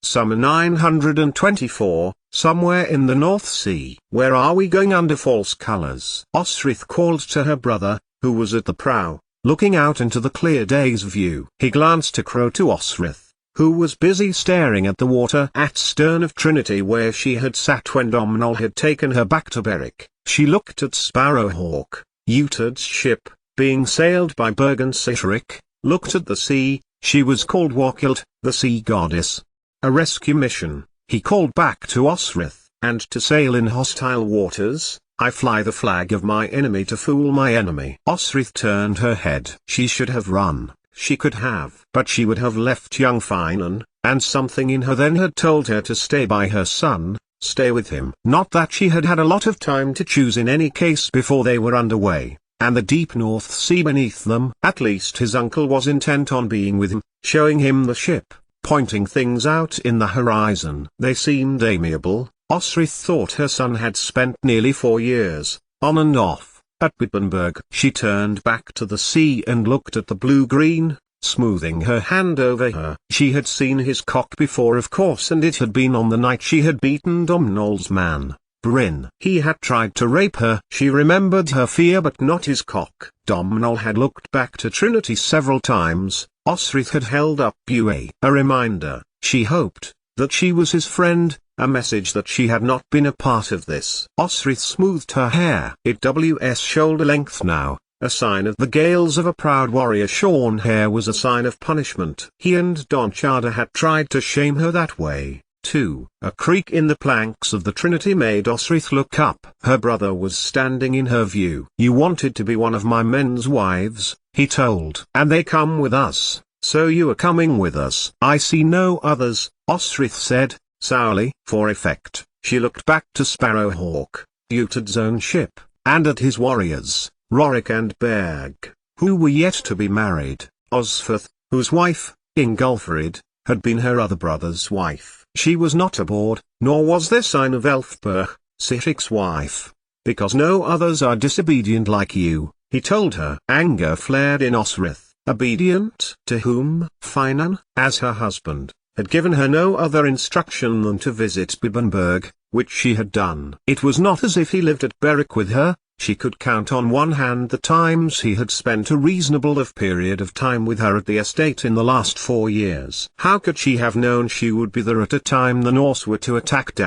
Summer 924, somewhere in the North Sea. Where are we going under false colors? Osrith called to her brother, who was at the prow, looking out into the clear day's view. He glanced across to Osrith, who was busy staring at the water at stern of Trinity where she had sat when Domhnall had taken her back to Berwick. She looked at Sparrowhawk, Utad's ship, being sailed by Berg and Sihtric, looked at the sea. She was called Warkild, the sea goddess. A rescue mission, he called back to Osrith, and to sail in hostile waters. I fly the flag of my enemy to fool my enemy. Osrith turned her head. She should have run, she could have. But she would have left young Finan, and something in her then had told her to stay by her son, stay with him. Not that she had had a lot of time to choose in any case before they were underway, and the deep North Sea beneath them. At least his uncle was intent on being with him, showing him the ship, pointing things out in the horizon. They seemed amiable. Osrith thought her son had spent nearly 4 years, on and off, at Wittenberg. She turned back to the sea and looked at the blue-green, smoothing her hand over her. She had seen his cock before of course, and it had been on the night she had beaten Domhnall's man, Bryn. He had tried to rape her. She remembered her fear but not his cock. Domhnall had looked back to Trinity several times. Osrith had held up Buay. A reminder, she hoped, that she was his friend, a message that she had not been a part of this. Osrith smoothed her hair. It was shoulder length now, a sign of the gales of a proud warrior. Shorn hair was a sign of punishment. He and Donchada had tried to shame her that way, too. A creak in the planks of the Trinity made Osrith look up. Her brother was standing in her view. You wanted to be one of my men's wives, he told. And they come with us, so you are coming with us. I see no others, Osrith said, sourly. For effect, she looked back to Sparrowhawk, Utad's own ship, and at his warriors, Rorick and Berg, who were yet to be married. Osferth, whose wife, Ingolfrid, had been her other brother's wife. She was not aboard, nor was there sign of Elfberh, Sihtric's wife. Because no others are disobedient like you, he told her. Anger flared in Osrith. Obedient to whom? Finan, as her husband, had given her no other instruction than to visit Bibbenberg, which she had done. It was not as if he lived at Berwick with her. She could count on one hand the times he had spent a reasonable period of time with her at the estate in the last 4 years. How could she have known she would be there at a time the Norse were to attack?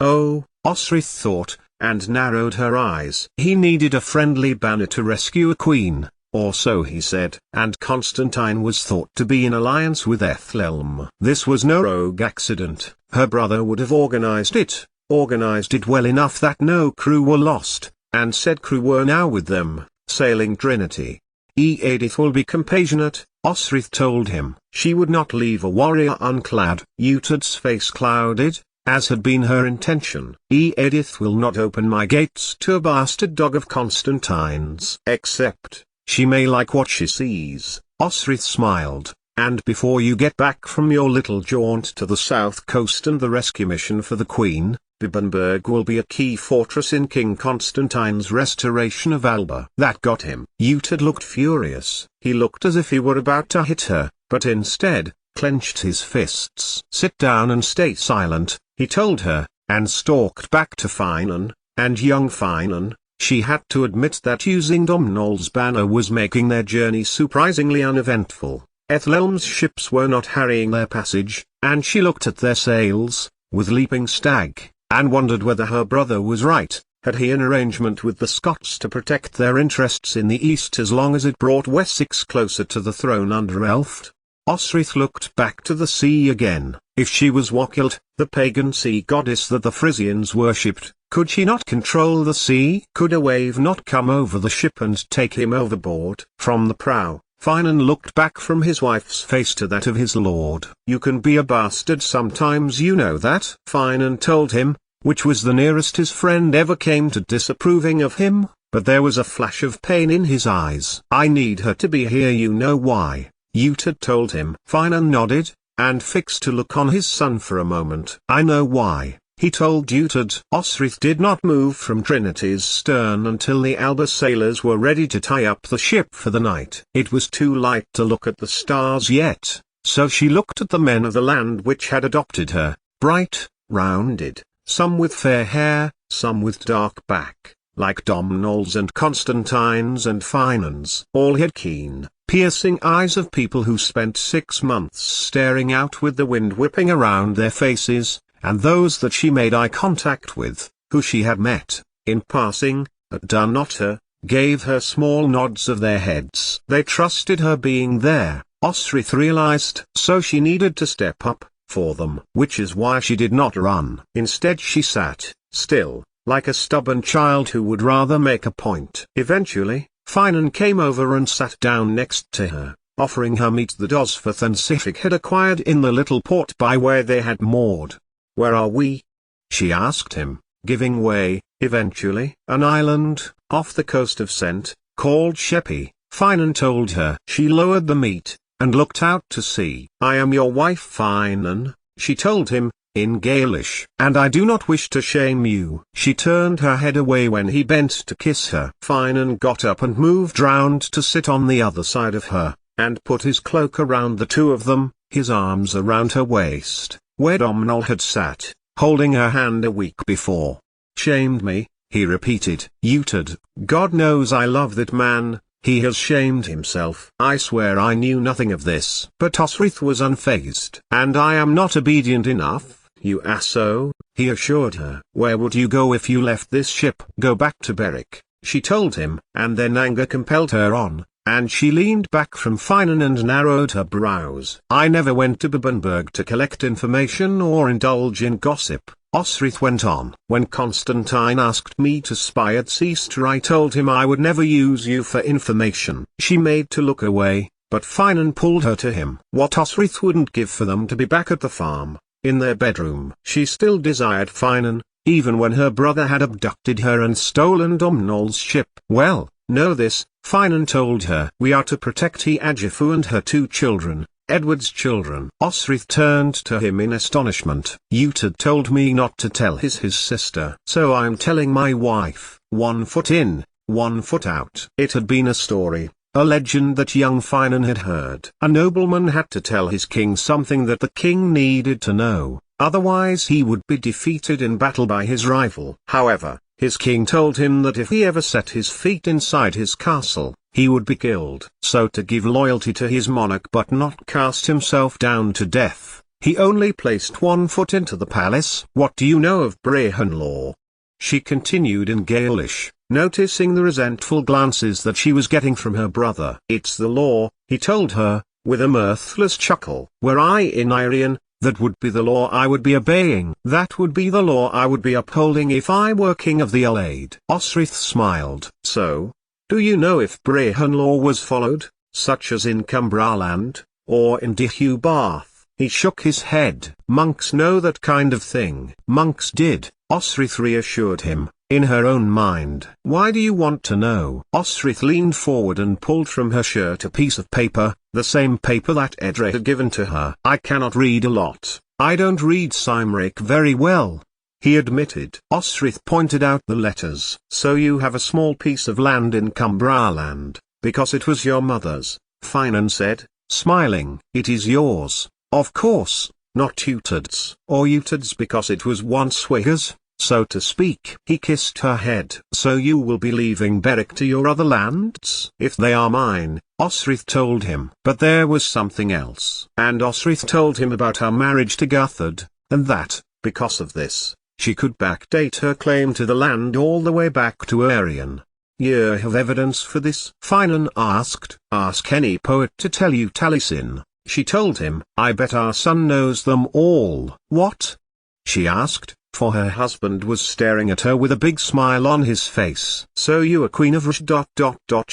Oh, Osrith thought, and narrowed her eyes. He needed a friendly banner to rescue a queen, or so he said. And Constantine was thought to be in alliance with Ethelm. This was no rogue accident. Her brother would have organized it well enough that no crew were lost. And said crew were now with them, sailing Trinity. Edith will be compassionate, Osrith told him. She would not leave a warrior unclad. Utad's face clouded, as had been her intention. Edith will not open my gates to a bastard dog of Constantine's. Except, she may like what she sees. Osrith smiled. And before you get back from your little jaunt to the south coast and the rescue mission for the Queen, Bibbenberg will be a key fortress in King Constantine's restoration of Alba. That got him. Utad looked furious. He looked as if he were about to hit her, but instead, clenched his fists. Sit down and stay silent, he told her, and stalked back to Finan, and young Finan. She had to admit that using Domhnall's banner was making their journey surprisingly uneventful. Ethelm's ships were not harrying their passage, and she looked at their sails, with leaping stag, and wondered whether her brother was right. Had he an arrangement with the Scots to protect their interests in the east as long as it brought Wessex closer to the throne under Elft? Osrith looked back to the sea again. If she was Warkild, the pagan sea goddess that the Frisians worshipped, could she not control the sea? Could a wave not come over the ship and take him overboard? From the prow, Finan looked back from his wife's face to that of his lord. You can be a bastard sometimes, you know that, Finan told him, which was the nearest his friend ever came to disapproving of him, but there was a flash of pain in his eyes. I need her to be here, you know why, Utad told him. Finan nodded, and fixed a look on his son for a moment. I know why, he told Utad. Osrith did not move from Trinity's stern until the Alba sailors were ready to tie up the ship for the night. It was too light to look at the stars yet, So she looked at the men of the land which had adopted her, bright, rounded, some with fair hair, some with dark back, like Domnall's and Constantine's and Finan's. All had keen, piercing eyes of people who spent 6 months staring out with the wind whipping around their faces, and those that she made eye contact with, who she had met, in passing, at Dunnottar, gave her small nods of their heads. They trusted her being there, Osrith realized. So she needed to step up, for them. Which is why she did not run. Instead she sat, still, like a stubborn child who would rather make a point. Eventually, Finan came over and sat down next to her, offering her meat that Osferth and Sifik had acquired in the little port by where they had moored. "Where are we?" she asked him, giving way. Eventually, an island, off the coast of Sent, called Sheppey, Finan told her. She lowered the meat, and looked out to sea. "I am your wife Finan," she told him, in Gaelish, "and I do not wish to shame you." She turned her head away when he bent to kiss her. Finan got up and moved round to sit on the other side of her, and put his cloak around the two of them, his arms around her waist, where Domnall had sat, holding her hand a week before. "Shamed me," he repeated. "Utad, God knows I love that man. He has shamed himself. I swear I knew nothing of this." But Osrith was unfazed. "And I am not obedient enough, you asso," he assured her. "Where would you go if you left this ship?" "Go back to Berwick," she told him. And then anger compelled her on, and she leaned back from Finan and narrowed her brows. "I never went to Bebbanburg to collect information or indulge in gossip," Osrith went on. "When Constantine asked me to spy at Seaster, I told him I would never use you for information." She made to look away, but Finan pulled her to him. What Osrith wouldn't give for them to be back at the farm, in their bedroom. She still desired Finan, even when her brother had abducted her and stolen Domnall's ship. "Well, know this," Finan told her. "We are to protect Eadgifu and her 2 children. Edward's children." Osrith turned to him in astonishment. "Utad told me not to tell his sister. So I'm telling my wife, 1 foot in, 1 foot out." It had been a story, a legend that young Finan had heard. A nobleman had to tell his king something that the king needed to know, otherwise he would be defeated in battle by his rival. However, his king told him that if he ever set his feet inside his castle, he would be killed. So to give loyalty to his monarch but not cast himself down to death, he only placed 1 foot into the palace. "What do you know of Brehon law?" she continued in Gaelish, noticing the resentful glances that she was getting from her brother. "It's the law," he told her, with a mirthless chuckle. "Were I in Irian, that would be the law I would be obeying. That would be the law I would be upholding if I were king of the Aleid." Osrith smiled. "So, do you know if Brehon law was followed, such as in Cumbraland, or in Deheubarth?" He shook his head. "Monks know that kind of thing." "Monks did," Osrith reassured him, in her own mind. "Why do you want to know?" Osrith leaned forward and pulled from her shirt a piece of paper, the same paper that Edre had given to her. "I cannot read a lot. I don't read Cymric very well," he admitted. Osrith pointed out the letters. "So you have a small piece of land in Cumbraland, because it was your mother's," Finan said, smiling. "It is yours, of course, not Utad's. Or Utad's because it was once Wigger's, so to speak." He kissed her head. "So you will be leaving Berwick to your other lands?" "If they are mine," Osrith told him. But there was something else. And Osrith told him about her marriage to Guthard, and that, because of this, she could backdate her claim to the land all the way back to Arian. "You have evidence for this?" Finan asked. "Ask any poet to tell you Taliesin," she told him. "I bet our son knows them all." "What?" she asked, for her husband was staring at her with a big smile on his face. "So you are queen of Rush.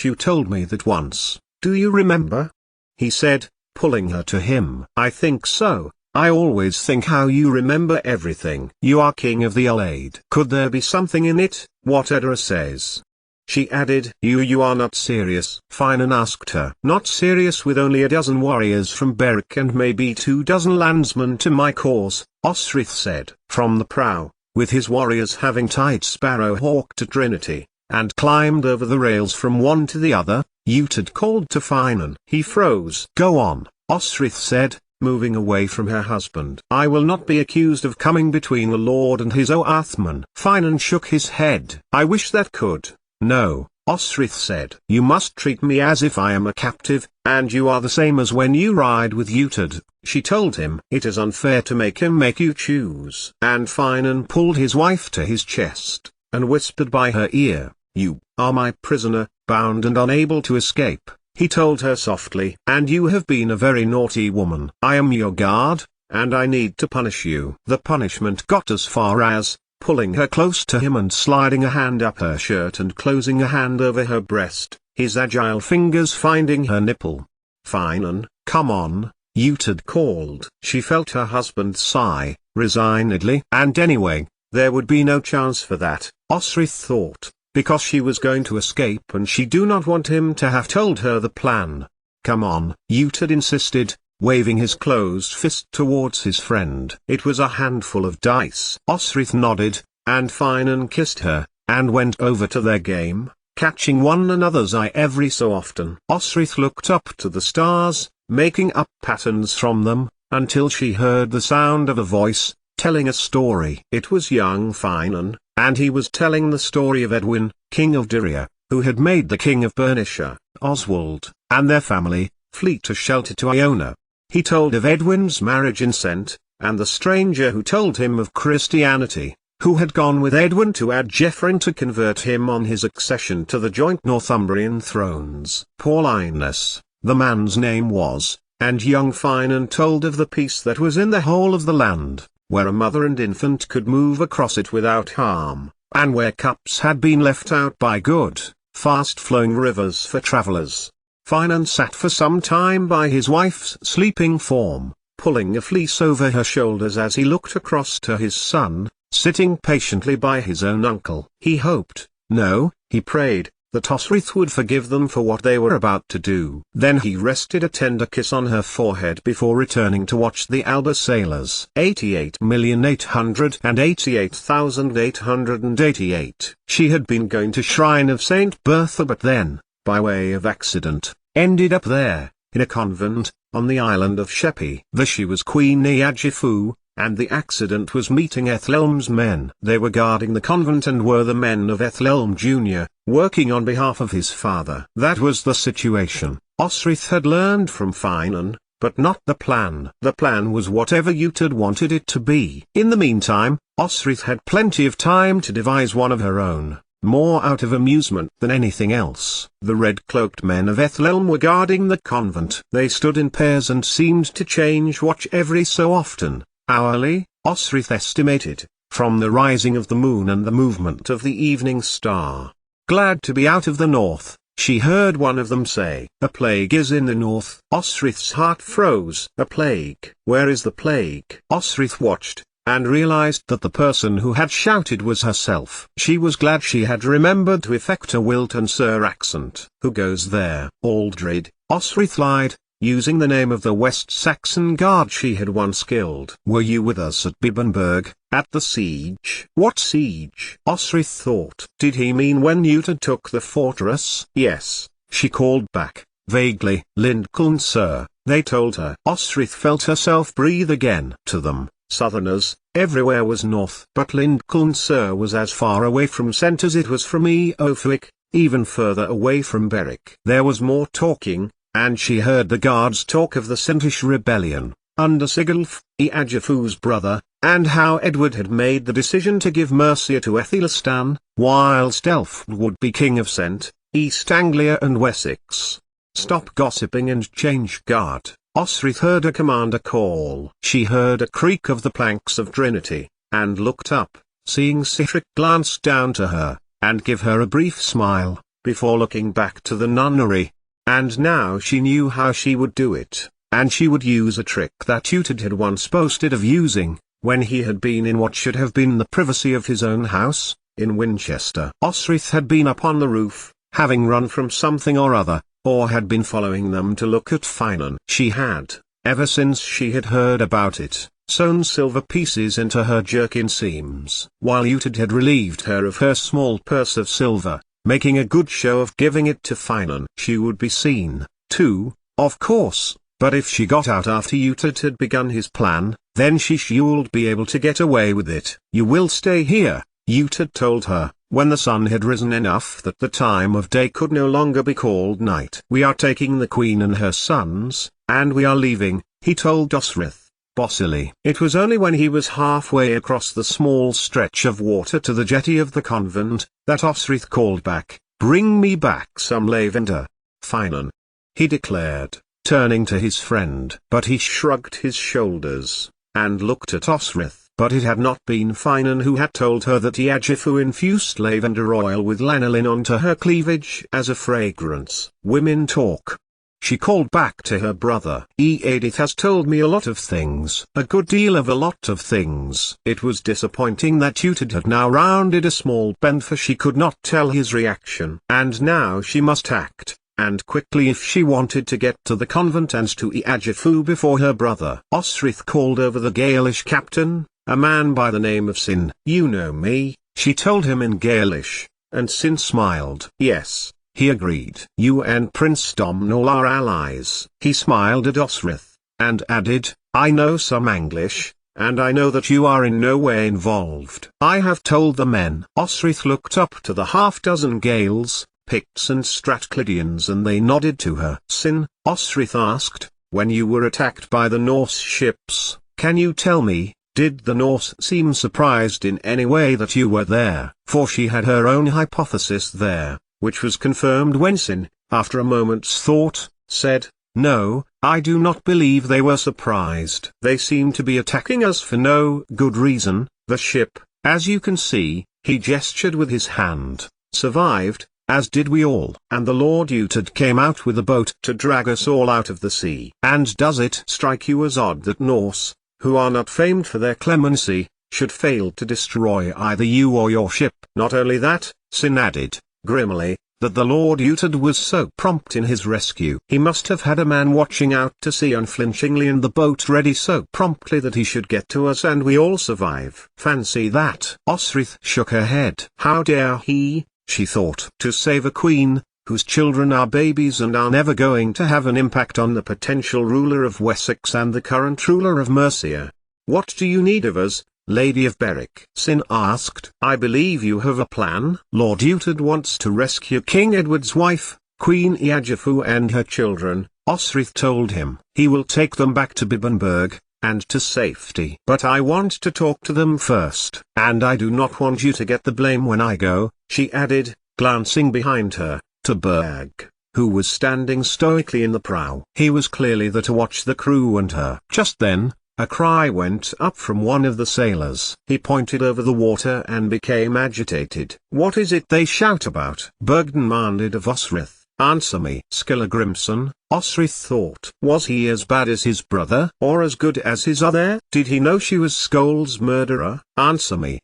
You told me that once, do you remember?" he said, pulling her to him. "I think so. I always think how you remember everything. You are king of the Aleid. Could there be something in it, what Edra says?" She added. You are not serious?" Finan asked her. "Not serious with only a dozen warriors from Berwick and maybe 24 landsmen to my cause," Osrith said. From the prow, with his warriors having tied Sparrowhawk to Trinity, and climbed over the rails from one to the other, Utad called to Finan. He froze. "Go on," Osrith said, moving away from her husband. I will not be accused of coming between the Lord and his Oathman. Finan shook his head. I wish that could. No, Osrith said. You must treat me as if I am a captive, and you are the same as when you ride with Uhtred. She told him. It is unfair to make him make you choose. And Finan pulled his wife to his chest, and whispered by her ear, You are my prisoner, bound and unable to escape. He told her softly. And you have been a very naughty woman. I am your guard, and I need to punish you. The punishment got as far as pulling her close to him and sliding a hand up her shirt and closing a hand over her breast, his agile fingers finding her nipple. Finan, come on, Uhtred called. She felt her husband sigh, resignedly. And anyway, there would be no chance for that, Osrith thought, because she was going to escape and she do not want him to have told her the plan. Come on, Uhtred insisted, waving his closed fist towards his friend. It was a handful of dice. Osrith nodded, and Finan kissed her, and went over to their game, catching one another's eye every so often. Osrith looked up to the stars, making up patterns from them, until she heard the sound of a voice, telling a story. It was young Finan, and he was telling the story of Edwin, king of Dyria, who had made the king of Bernicia, Oswald, and their family, flee to shelter to Iona. He told of Edwin's marriage in Cent, and the stranger who told him of Christianity, who had gone with Edwin to add Geoffrin to convert him on his accession to the joint Northumbrian thrones. Paulinus, the man's name was, and young Finan told of the peace that was in the whole of the land, where a mother and infant could move across it without harm, and where cups had been left out by good, fast-flowing rivers for travellers. Finan sat for some time by his wife's sleeping form, pulling a fleece over her shoulders as he looked across to his son, sitting patiently by his own uncle. He hoped, no, he prayed, that Osrith would forgive them for what they were about to do. Then he rested a tender kiss on her forehead before returning to watch the Alba sailors. 88,888,888. She had been going to Shrine of Saint Bertha but then, by way of accident, ended up there, in a convent, on the island of Sheppey. She was Queen Eadgifu, and the accident was meeting Ethelm's men. They were guarding the convent and were the men of Ethelm Jr., working on behalf of his father. That was the situation. Osrith had learned from Finan, but not the plan. The plan was whatever Uhtred wanted it to be. In the meantime, Osrith had plenty of time to devise one of her own, more out of amusement than anything else. The red-cloaked men of Ethelm were guarding the convent. They stood in pairs and seemed to change watch every so often, hourly, Osrith estimated, from the rising of the moon and the movement of the evening star. Glad to be out of the north, she heard one of them say, A plague is in the north. Osrith's heart froze. A plague? Where is the plague? Osrith watched, and realized that the person who had shouted was herself. She was glad she had remembered to effect a Wilton Sir accent. Who goes there? Aldred, Osrith lied, using the name of the West Saxon guard she had once killed. Were you with us at Bibbenberg, at the siege? What siege? Osrith thought. Did he mean when Uhtred took the fortress? Yes, she called back, vaguely. Lincoln, sir, they told her. Osrith felt herself breathe again. To them, Southerners, everywhere was north. But Lincoln, sir, was as far away from Cent as it was from Eothwick, even further away from Berwick. There was more talking, and she heard the guards talk of the Centish rebellion, under Sigulf, Eadgifu's brother, and how Edward had made the decision to give Mercia to Aethelstan, whilst Elfwood would be king of Cent, East Anglia and Wessex. Stop gossiping and change guard. Osrith heard a commander call. She heard a creak of the planks of Trinity, and looked up, seeing Sihtric glance down to her, and give her a brief smile, before looking back to the nunnery. And now she knew how she would do it, and she would use a trick that Uhtred had once boasted of using, when he had been in what should have been the privacy of his own house, in Winchester. Osrith had been up on the roof, having run from something or other, or had been following them to look at Finan. She had, ever since she had heard about it, sewn silver pieces into her jerkin seams. While Uhtred had relieved her of her small purse of silver, making a good show of giving it to Finan. She would be seen, too, of course, but if she got out after Utad had begun his plan, then she'll be able to get away with it. You will stay here, Utad told her, when the sun had risen enough that the time of day could no longer be called night. We are taking the queen and her sons, and we are leaving, he told Osrith, bossily. It was only when he was halfway across the small stretch of water to the jetty of the convent, that Osrith called back, "Bring me back some lavender, Finan," he declared, turning to his friend. But he shrugged his shoulders, and looked at Osrith. But it had not been Finan who had told her that Iajifu infused lavender oil with lanolin onto her cleavage as a fragrance. Women talk. She called back to her brother. Edith has told me a lot of things. A good deal of a lot of things. It was disappointing that Utad had now rounded a small bend, for she could not tell his reaction. And now she must act, and quickly, if she wanted to get to the convent and to Iajifu before her brother. Osrith called over the Gaelish captain, a man by the name of Sin. "You know me," she told him in Gaelish, and Sin smiled. "Yes," he agreed. "You and Prince Domhnall are allies." He smiled at Osrith, and added, "I know some English, and I know that you are in no way involved." "I have told the men." Osrith looked up to the half-dozen Gaels, Picts and Strathclydians, and they nodded to her. "Sin," Osrith asked, "when you were attacked by the Norse ships, can you tell me, did the Norse seem surprised in any way that you were there?" For she had her own hypothesis there, which was confirmed when Sin, after a moment's thought, said, "No, I do not believe they were surprised. They seem to be attacking us for no good reason. The ship, as you can see," he gestured with his hand, "survived, as did we all. And the Lord Utad came out with a boat to drag us all out of the sea. And does it strike you as odd that Norse, who are not famed for their clemency, should fail to destroy either you or your ship?" "Not only that," Sin added, grimly, "that the Lord Utad was so prompt in his rescue. He must have had a man watching out to sea unflinchingly and the boat ready so promptly that he should get to us and we all survive. Fancy that." Osrith shook her head. "How dare he," she thought, "to save a queen, whose children are babies and are never going to have an impact on the potential ruler of Wessex and the current ruler of Mercia. What do you need of us, Lady of Berwick?" Sin asked. "I believe you have a plan." "Lord Utad wants to rescue King Edward's wife, Queen Iajifu, and her children," Osrith told him. "He will take them back to Bibbenberg, and to safety. But I want to talk to them first. And I do not want you to get the blame when I go," she added, glancing behind her, to Berg, who was standing stoically in the prow. He was clearly there to watch the crew and her. Just then, a cry went up from one of the sailors. He pointed over the water and became agitated. "What is it they shout about?" Berg demanded of Osrith. "Answer me." Skilligrimson, Osrith thought. Was he as bad as his brother, or as good as his other? Did he know she was Skoll's murderer? "Answer me,"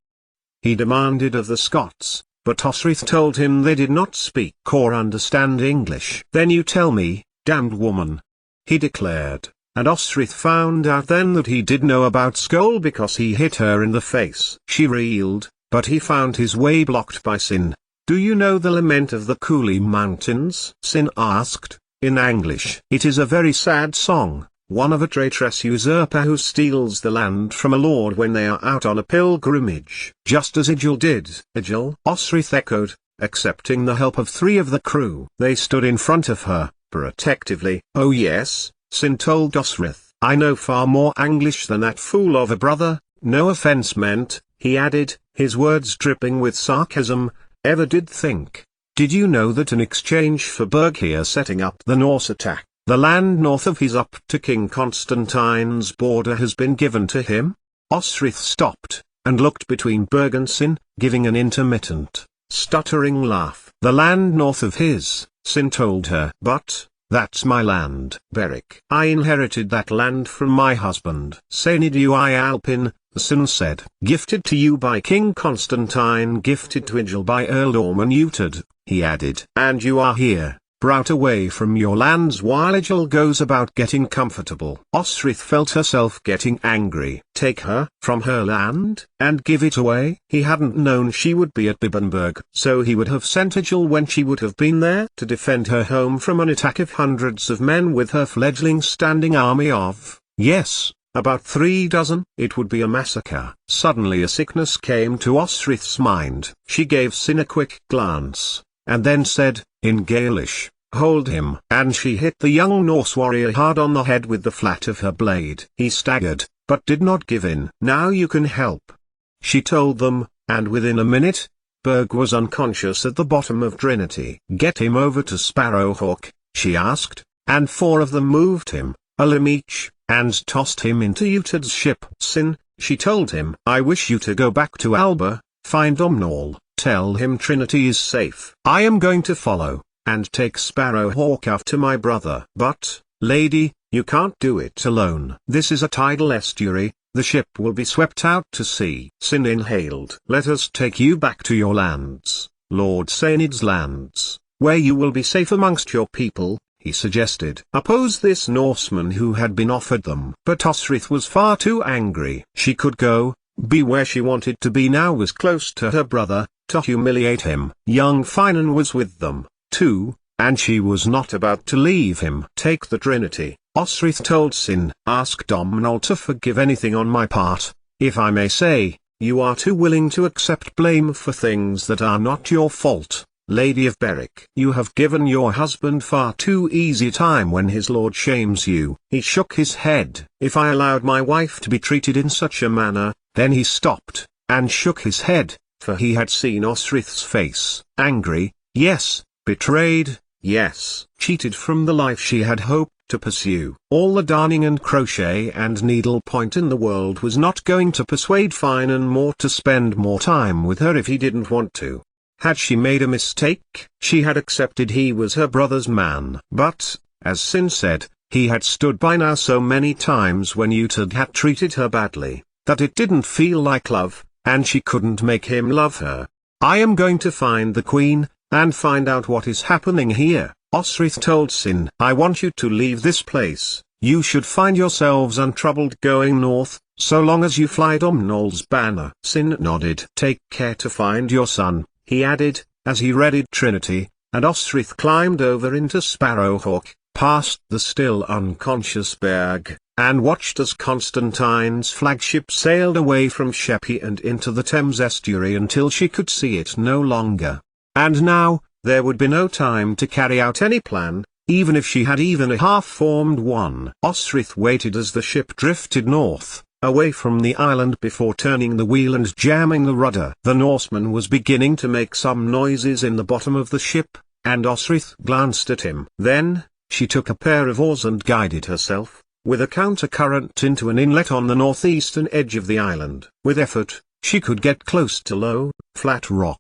he demanded of the Scots. But Osrith told him they did not speak or understand English. "Then you tell me, damned woman," he declared, and Osrith found out then that he did know about Skoll because he hit her in the face. She reeled, but he found his way blocked by Sin. "Do you know the lament of the Cooley Mountains?" Sin asked, in English. "It is a very sad song, one of a traitorous usurper who steals the land from a lord when they are out on a pilgrimage, just as Idil did." "Idil?" Osrith echoed, accepting the help of 3 of the crew. They stood in front of her, protectively. "Oh yes," Sin told Osrith, "I know far more English than that fool of a brother, no offense meant," he added, his words dripping with sarcasm. "Ever did think, did you know that in exchange for Berg here setting up the Norse attack, the land north of his up to King Constantine's border has been given to him?" Osrith stopped, and looked between Berg and Sin, giving an intermittent, stuttering laugh. "The land north of his," Sin told her. "But, that's my land, Berwick. I inherited that land from my husband." "Seinid I Alpin," Sin said. "Gifted to you by King Constantine, gifted to Idil by Earl Ormond Utad," he added. "And you are here, brought away from your lands while Ijil goes about getting comfortable. Osrith felt herself getting angry. Take her from her land and give it away? He hadn't known she would be at Bibbenberg, so he would have sent Ijil when she would have been there to defend her home from an attack of hundreds of men with her fledgling standing army of, yes, about 3 dozen. It would be a massacre. Suddenly a sickness came to Osrith's mind. She gave Sin a quick glance, and then said, in Gaelish, hold him. And she hit the young Norse warrior hard on the head with the flat of her blade. He staggered, but did not give in. Now you can help, she told them, and within a minute, Berg was unconscious at the bottom of Trinity. Get him over to Sparrowhawk, she asked, and 4 of them moved him, a limb each, and tossed him into Utad's ship. Sin, she told him, I wish you to go back to Alba, find Omnall, tell him Trinity is safe. I am going to follow, and take Sparrowhawk after my brother. But, lady, you can't do it alone. This is a tidal estuary, the ship will be swept out to sea. Sin inhaled. Let us take you back to your lands, Lord Sainid's lands, where you will be safe amongst your people, he suggested. Oppose this Norseman who had been offered them. But Osrith was far too angry. She could go, be where she wanted to be now, was close to her brother, to humiliate him. Young Finan was with them, too, and she was not about to leave him. Take the Trinity, Osrith told Sin. Ask Domhnall to forgive anything on my part. If I may say, you are too willing to accept blame for things that are not your fault. Lady of Berwick. You have given your husband far too easy time when his lord shames you. He shook his head. If I allowed my wife to be treated in such a manner, then he stopped, and shook his head, for he had seen Osrith's face. Angry, yes. Betrayed, yes. Cheated from the life she had hoped to pursue. All the darning and crochet and needlepoint in the world was not going to persuade Finan more to spend more time with her if he didn't want to. Had she made a mistake? She had accepted he was her brother's man. But, as Sin said, he had stood by now so many times when Utad had treated her badly, that it didn't feel like love, and she couldn't make him love her. I am going to find the Queen, and find out what is happening here, Osrith told Sin. I want you to leave this place. You should find yourselves untroubled going north, so long as you fly Domhnall's banner. Sin nodded. Take care to find your son, he added, as he readied Trinity, and Osrith climbed over into Sparrowhawk, past the still unconscious Berg, and watched as Constantine's flagship sailed away from Sheppey and into the Thames estuary until she could see it no longer. And now, there would be no time to carry out any plan, even if she had even a half-formed one. Osrith waited as the ship drifted north, away from the island, before turning the wheel and jamming the rudder. The Norseman was beginning to make some noises in the bottom of the ship, and Osrith glanced at him. Then, she took a pair of oars and guided herself, with a counter-current, into an inlet on the northeastern edge of the island. With effort, she could get close to low, flat rocks.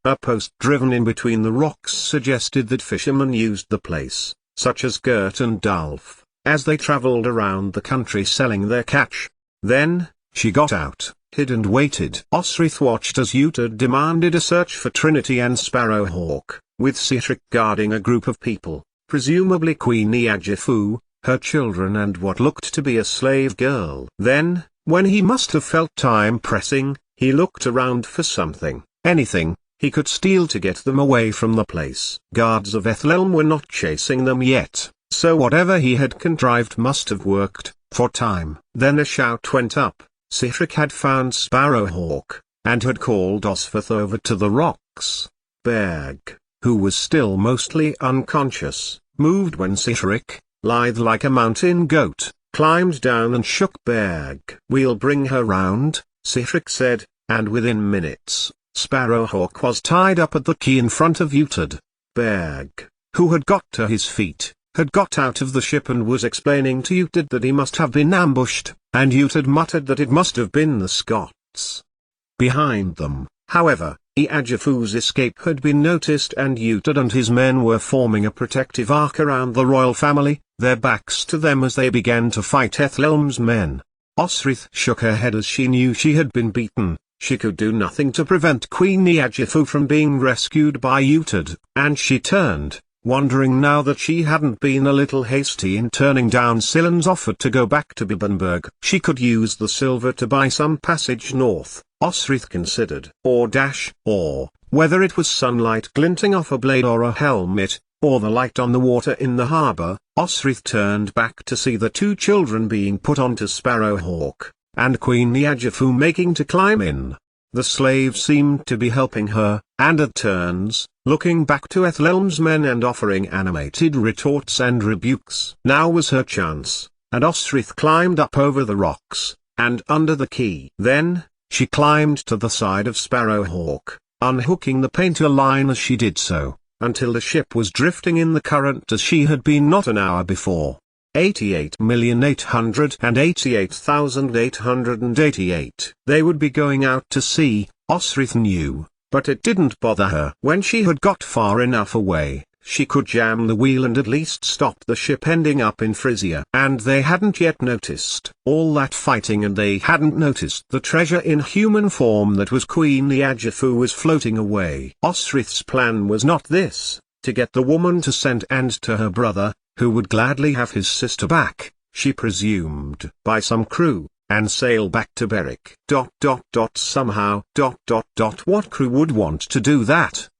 A post driven in between the rocks suggested that fishermen used the place, such as Gert and Dulf, as they traveled around the country selling their catch. Then, she got out, hid and waited. Osrith watched as Utad demanded a search for Trinity and Sparrowhawk, with Sihtric guarding a group of people, presumably Queen Eadgifu, her children and what looked to be a slave girl. Then, when he must have felt time pressing, he looked around for something, anything, he could steal to get them away from the place. Guards of Ethelelm were not chasing them yet, so whatever he had contrived must have worked. For time. Then a shout went up. Sihtric had found Sparrowhawk, and had called Osferth over to the rocks. Berg, who was still mostly unconscious, moved when Sihtric, lithe like a mountain goat, climbed down and shook Berg. We'll bring her round, Sihtric said, and within minutes, Sparrowhawk was tied up at the quay in front of Utad. Berg, who had got to his feet, had got out of the ship and was explaining to Utad that he must have been ambushed, and Utad muttered that it must have been the Scots. Behind them, however, Eadgifu's escape had been noticed, and Utad and his men were forming a protective arc around the royal family, their backs to them as they began to fight Ethelelm's men. Osrith shook her head as she knew she had been beaten. She could do nothing to prevent Queen Eadgifu from being rescued by Utad, and she turned, wondering now that she hadn't been a little hasty in turning down Scylon's offer to go back to Bibbenberg. She could use the silver to buy some passage north, Osrith considered. Or whether it was sunlight glinting off a blade or a helmet, or the light on the water in the harbour, Osrith turned back to see the two children being put onto Sparrowhawk, and Queen Niajafu making to climb in. The slave seemed to be helping her, and at turns, looking back to Ethelhelm's men and offering animated retorts and rebukes. Now was her chance, and Osrith climbed up over the rocks, and under the quay. Then, she climbed to the side of Sparrowhawk, unhooking the painter line as she did so, until the ship was drifting in the current as she had been not an hour before. 88,888,888. They would be going out to sea, Osrith knew, but it didn't bother her. When she had got far enough away, she could jam the wheel and at least stop the ship ending up in Frisia. And they hadn't yet noticed all that fighting, and they hadn't noticed the treasure in human form that was Queen Niajafu was floating away. Osrith's plan was not this, to get the woman to send and to her brother, who would gladly have his sister back, she presumed, by some crew, and sail back to Berwick. Somehow. What crew would want to do that?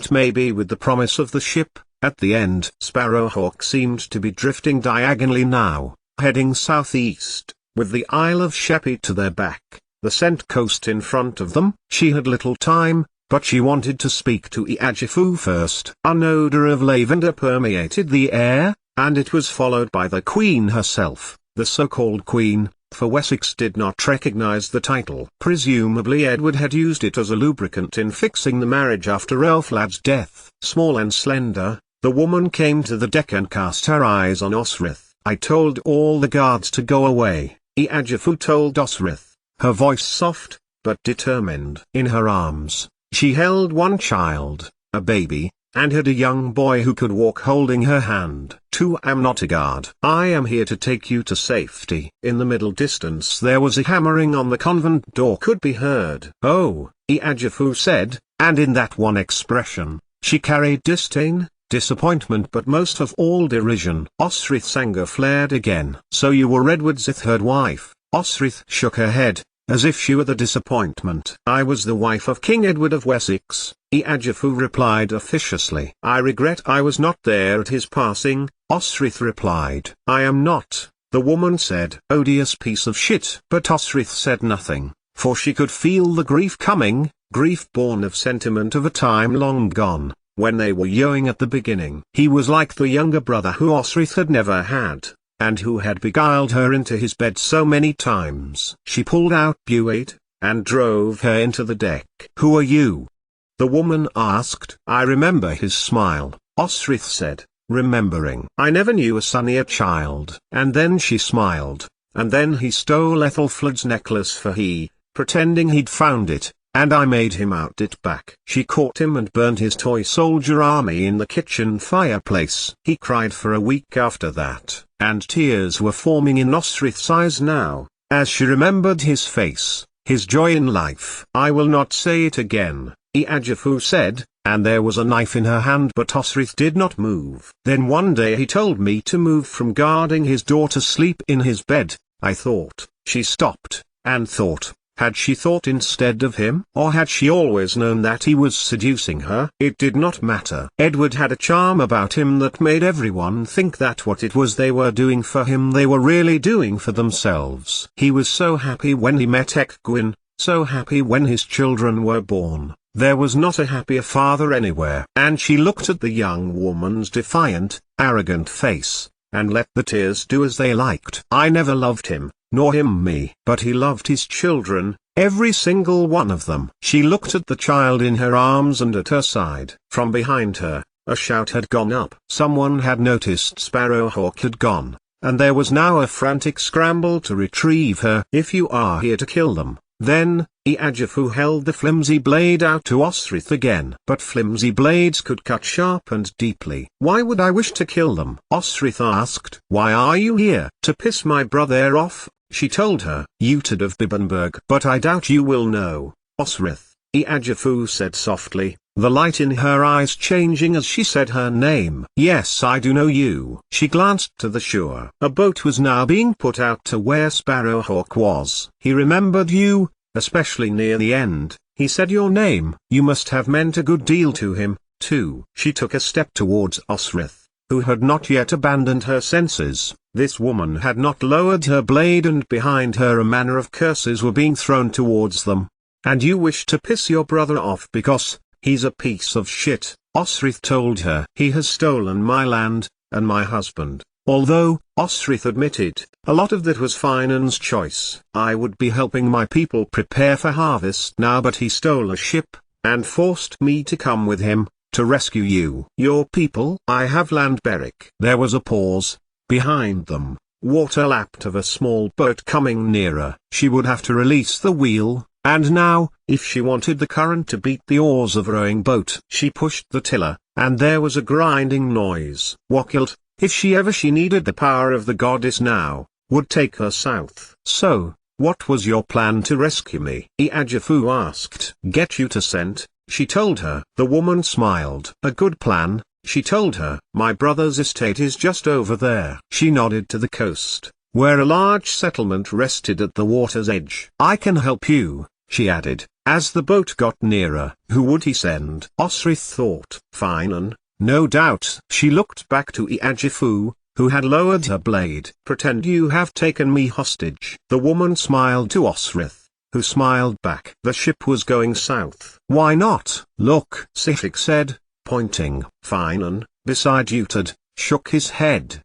Maybe with the promise of the ship, at the end. Sparrowhawk seemed to be drifting diagonally now, heading southeast, with the Isle of Sheppey to their back, the Scent Coast in front of them. She had little time, but she wanted to speak to Niajafu first. An odor of lavender permeated the air, and it was followed by the Queen herself, the so-called Queen, for Wessex did not recognize the title. Presumably Edward had used it as a lubricant in fixing the marriage after Elflad's death. Small and slender, the woman came to the deck and cast her eyes on Osrith. I told all the guards to go away, Niajafu told Osrith, her voice soft, but determined. In her arms, she held one child, a baby, and had a young boy who could walk holding her hand. I'm not a guard. I am here to take you to safety. In the middle distance there was a hammering on the convent door could be heard. Oh, Niajafu said, and in that one expression, she carried disdain, disappointment, but most of all derision. Osrith's anger flared again. So you were Edward's third wife? Osrith shook her head, as if she were the disappointment. I was the wife of King Edward of Wessex, Niajafu replied officiously. I regret I was not there at his passing, Osrith replied. I am not, the woman said. Odious piece of shit. But Osrith said nothing, for she could feel the grief coming, grief born of sentiment of a time long gone, when they were young at the beginning. He was like the younger brother who Osrith had never had, and who had beguiled her into his bed so many times. She pulled out Buade, and drove her into the deck. Who are you? The woman asked. I remember his smile, Osrith said, remembering. I never knew a sunnier child. And then she smiled, and then he stole Ethelflad's necklace for he, pretending he'd found it, and I made him out it back. She caught him and burned his toy soldier army in the kitchen fireplace. He cried for a week after that, and tears were forming in Osrith's eyes now, as she remembered his face, his joy in life. I will not say it again, Niajafu said, and there was a knife in her hand, but Osrith did not move. Then one day he told me to move from guarding his door to sleep in his bed. I thought. She stopped, and thought. Had she thought instead of him? Or had she always known that he was seducing her? It did not matter. Edward had a charm about him that made everyone think that what it was they were doing for him they were really doing for themselves. He was so happy when he met Ecgwin, so happy when his children were born. There was not a happier father anywhere. And she looked at the young woman's defiant, arrogant face, and let the tears do as they liked. I never loved him, nor him me. But he loved his children, every single one of them. She looked at the child in her arms and at her side. From behind her, a shout had gone up. Someone had noticed Sparrowhawk had gone, and there was now a frantic scramble to retrieve her. If you are here to kill them, then, Niajafu held the flimsy blade out to Osrith again. But flimsy blades could cut sharp and deeply. Why would I wish to kill them? Osrith asked. Why are you here? To piss my brother off, she told her. Utid of Bibbenberg. But I doubt you will know, Osrith, Niajafu said softly, the light in her eyes changing as she said her name. "Yes, I do know you." She glanced to the shore. A boat was now being put out to where Sparrowhawk was. "He remembered you, especially near the end. He said your name. You must have meant a good deal to him, too." She took a step towards Osrith, who had not yet abandoned her senses. This woman had not lowered her blade, and behind her a manner of curses were being thrown towards them. "And you wish to piss your brother off because he's a piece of shit," Osrith told her. "He has stolen my land, and my husband." Although, Osrith admitted, a lot of that was Finan's choice. "I would be helping my people prepare for harvest now, but he stole a ship, and forced me to come with him, to rescue you." "Your people?" "I have land, Beric." There was a pause. Behind them, water lapped of a small boat coming nearer. She would have to release the wheel, and now, if she wanted the current to beat the oars of a rowing boat, she pushed the tiller, and there was a grinding noise. Wakilt, if she needed the power of the goddess now, would take her south. "So, what was your plan to rescue me?" Iajifu asked. "Get you to Scent," she told her. The woman smiled. "A good plan," she told her. "My brother's estate is just over there." She nodded to the coast, where a large settlement rested at the water's edge. "I can help you," she added, as the boat got nearer. Who would he send? Osrith thought. Finan, no doubt. She looked back to Iajifu, who had lowered her blade. "Pretend you have taken me hostage." The woman smiled to Osrith, who smiled back. The ship was going south. "Why not?" "Look," Sihik said, pointing. Finan, beside Utad, shook his head.